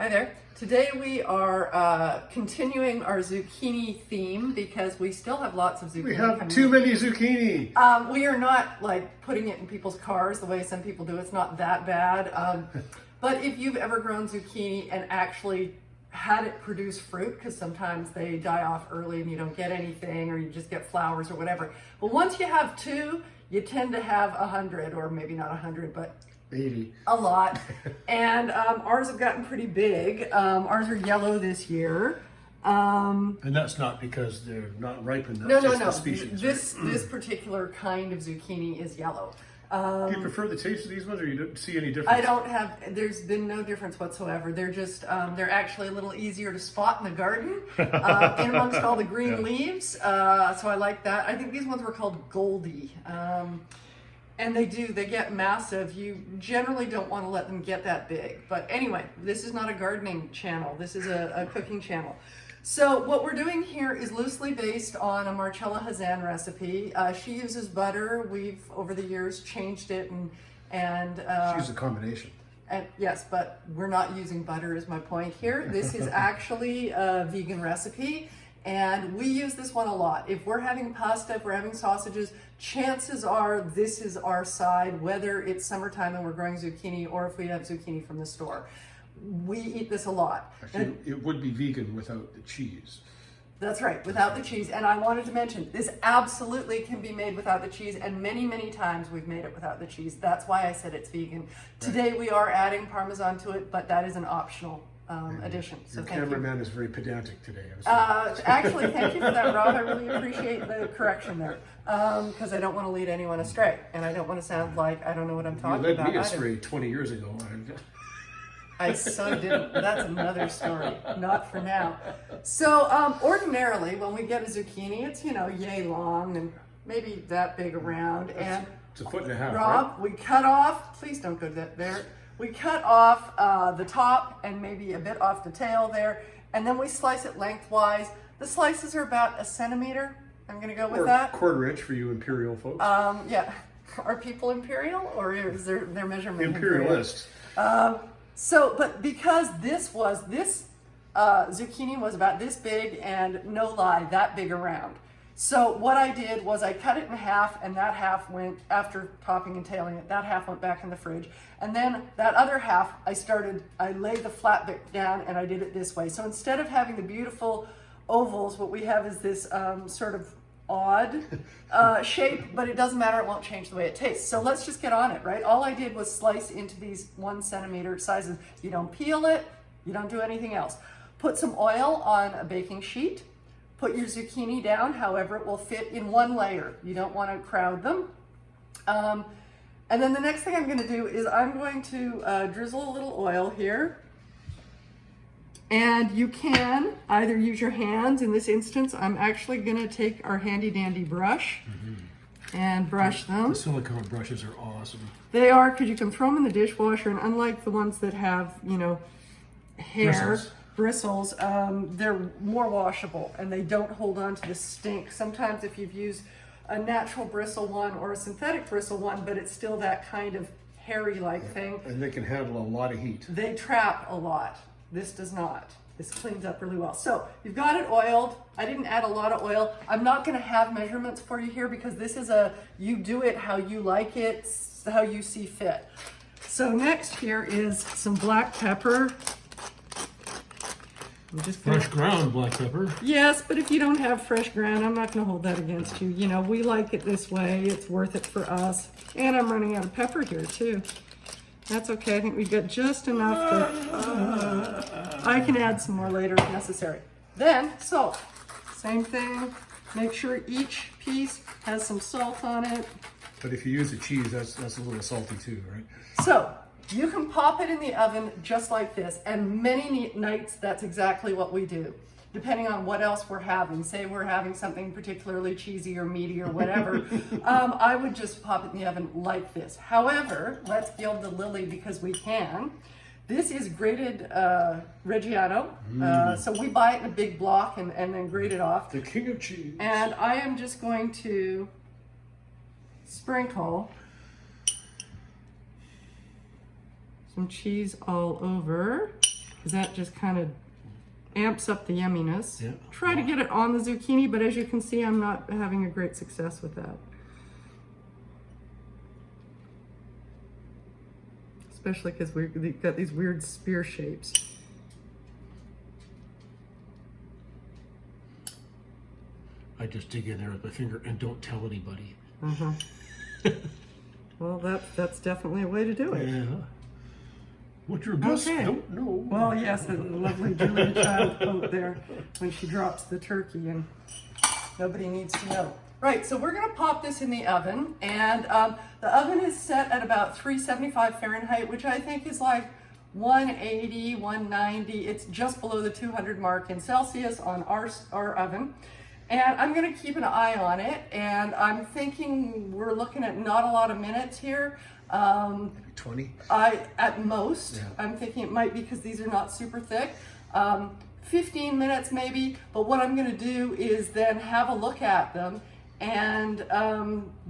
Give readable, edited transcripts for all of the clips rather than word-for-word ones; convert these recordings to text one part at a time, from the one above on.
Hi there. Today we are continuing our zucchini theme because we still have lots of zucchini. We have too many zucchini. We are not like putting it in people's cars the way some people do. It's not that bad. But if you've ever grown zucchini and actually had it produce fruit, because sometimes they die off early and you don't get anything, or you just get flowers or whatever. But once you have two, you tend to have 100, or maybe not 100, but 80. A lot. And ours have gotten pretty big. Ours are yellow this year. And that's not because they're not ripened. No. The species. This particular kind of zucchini is yellow. Do you prefer the taste of these ones, or you don't see any difference? I don't have, there's been no difference whatsoever. They're just, they're actually a little easier to spot in the garden, in amongst all the green leaves. So I like that. I think these ones were called Goldie. And they get massive. You generally don't want to let them get that big. But anyway, this is not a gardening channel. This is a cooking channel. So what we're doing here is loosely based on a Marcella Hazan recipe. She uses butter. We've, over the years, changed it and She uses a combination. And yes, but we're not using butter is my point here. This is actually a vegan recipe. And we use this one a lot. If we're having pasta, if we're having sausages, chances are this is our side, whether it's summertime and we're growing zucchini or if we have zucchini from the store. We eat this a lot. Actually, it would be vegan without the cheese. That's right, without the cheese. And I wanted to mention, this absolutely can be made without the cheese, and many, many times we've made it without the cheese. That's why I said it's vegan. Today we are adding Parmesan to it, but that is an optional addition. So Your thank you. cameraman is very pedantic today. Actually, thank you for that, Rob. I really appreciate the correction there, because I don't want to lead anyone astray, and I don't want to sound like I don't know what I'm talking about. You led me either. astray 20 years ago. I so didn't. That's another story, not for now. So ordinarily, when we get a zucchini, it's, you know, yay long and maybe that big around. And it's a foot and a half, Rob, right? we cut off, please don't go there. We cut off the top and maybe a bit off the tail there, and then we slice it lengthwise. The slices are about 1 centimeter. I'm gonna go with that. Quarter inch for you imperial folks. Yeah. Are people imperial, or is their measurement Imperialist. So, but because this zucchini was about this big and, no lie, that big around. So what I did was I cut it in half, and that half went, after topping and tailing it, that half went back in the fridge. And then that other half, I laid the flat bit down and I did it this way. So instead of having the beautiful ovals, what we have is this sort of odd shape, but it doesn't matter, it won't change the way it tastes. So let's just get on it, right? All I did was slice into these 1 centimeter sizes. You don't peel it, you don't do anything else. Put some oil on a baking sheet, put your zucchini down however it will fit in one layer. You don't want to crowd them. And then the next thing I'm going to do is I'm going to drizzle a little oil here. And you can either use your hands. In this instance, I'm actually going to take our handy dandy brush and brush them. The silicone brushes are awesome. They are, because you can throw them in the dishwasher, and unlike the ones that have, you know, hair, bristles, they're more washable and they don't hold on to the stink. Sometimes if you've used a natural bristle one or a synthetic bristle one, but it's still that kind of hairy-like thing. And they can handle a lot of heat. They trap a lot. This does not. This cleans up really well. So you've got it oiled. I didn't add a lot of oil. I'm not going to have measurements for you here because this is you do it how you like it, how you see fit. So next here is some black pepper. Fresh ground black pepper. Yes, but if you don't have fresh ground, I'm not going to hold that against you. You know, we like it this way. It's worth it for us. And I'm running out of pepper here too. That's okay. I think we've got just enough to... I can add some more later if necessary. Then, salt. Same thing. Make sure each piece has some salt on it. But if you use the cheese, that's a little salty too, right? So, you can pop it in the oven just like this, and many nights that's exactly what we do, depending on what else we're having. Say we're having something particularly cheesy or meaty or whatever, I would just pop it in the oven like this. However, let's gild the lily because we can. This is grated Reggiano, so we buy it in a big block and then grate it off. The king of cheese. And I am just going to sprinkle some cheese all over. because that just kind of amps up the yumminess. Yeah. Try to get it on the zucchini, but as you can see, I'm not having a great success with that. Especially because we've got these weird spear shapes. I just dig in there with my finger and don't tell anybody. Well, that's definitely a way to do it. Yeah. What your guests Okay. don't know. Well, yes, the lovely Julia Child quote there when she drops the turkey, and nobody needs to know. Right, so we're gonna pop this in the oven, and the oven is set at about 375 Fahrenheit, which I think is like 180, 190. It's just below the 200 mark in Celsius on our oven. And I'm gonna keep an eye on it, and I'm thinking we're looking at not a lot of minutes here. 20? At most. Yeah. I'm thinking it might be because these are not super thick. 15 minutes maybe, but what I'm gonna do is then have a look at them and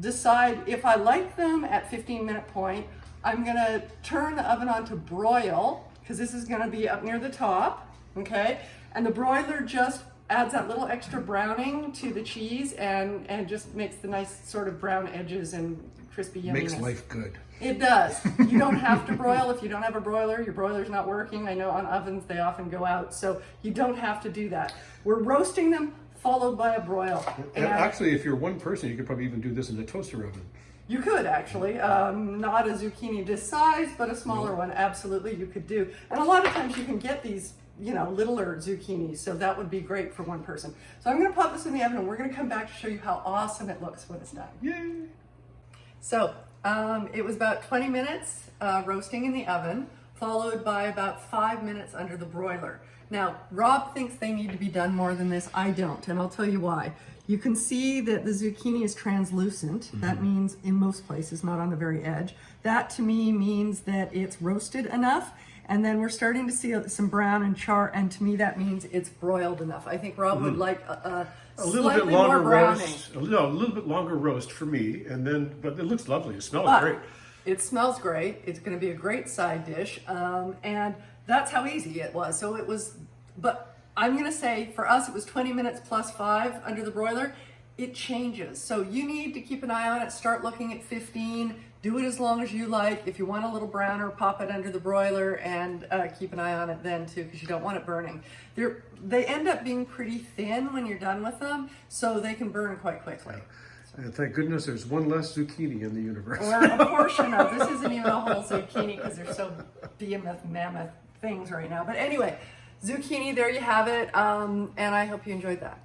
decide if I like them at 15-minute point. I'm gonna turn the oven on to broil, because this is gonna be up near the top, okay? And the broiler just adds that little extra browning to the cheese and just makes the nice sort of brown edges and crispy yumminess. Makes life good. It does. You don't have to broil if you don't have a broiler. Your broiler's not working. I know on ovens they often go out, so you don't have to do that. We're roasting them followed by a broil. And actually, if you're one person, you could probably even do this in the toaster oven. You could actually, not a zucchini this size, but a smaller one, absolutely you could do. And a lot of times you can get these, you know, littler zucchinis, so that would be great for one person. So I'm gonna pop this in the oven and we're gonna come back to show you how awesome it looks when it's done. Yay! So it was about 20 minutes roasting in the oven, followed by about 5 minutes under the broiler. Now, Rob thinks they need to be done more than this. I don't, and I'll tell you why. You can see that the zucchini is translucent. Mm-hmm. That means in most places, not on the very edge. That to me means that it's roasted enough. And then we're starting to see some brown and char, and to me that means it's broiled enough. I think Rob would like a little bit longer roast. No, a little bit longer roast for me, and then but it looks lovely. It smells great. It smells great. It's going to be a great side dish, and that's how easy it was. So it was, but I'm going to say for us it was 20 minutes plus 5 under the broiler. It changes, so you need to keep an eye on it. Start looking at 15. Do it as long as you like. If you want a little browner, pop it under the broiler and keep an eye on it then too, because you don't want it burning. They end up being pretty thin when you're done with them, so they can burn quite quickly. And thank goodness there's one less zucchini in the universe. Or a portion of. This isn't even a whole zucchini because they're so behemoth, mammoth things right now. But anyway, zucchini, there you have it. And I hope you enjoyed that.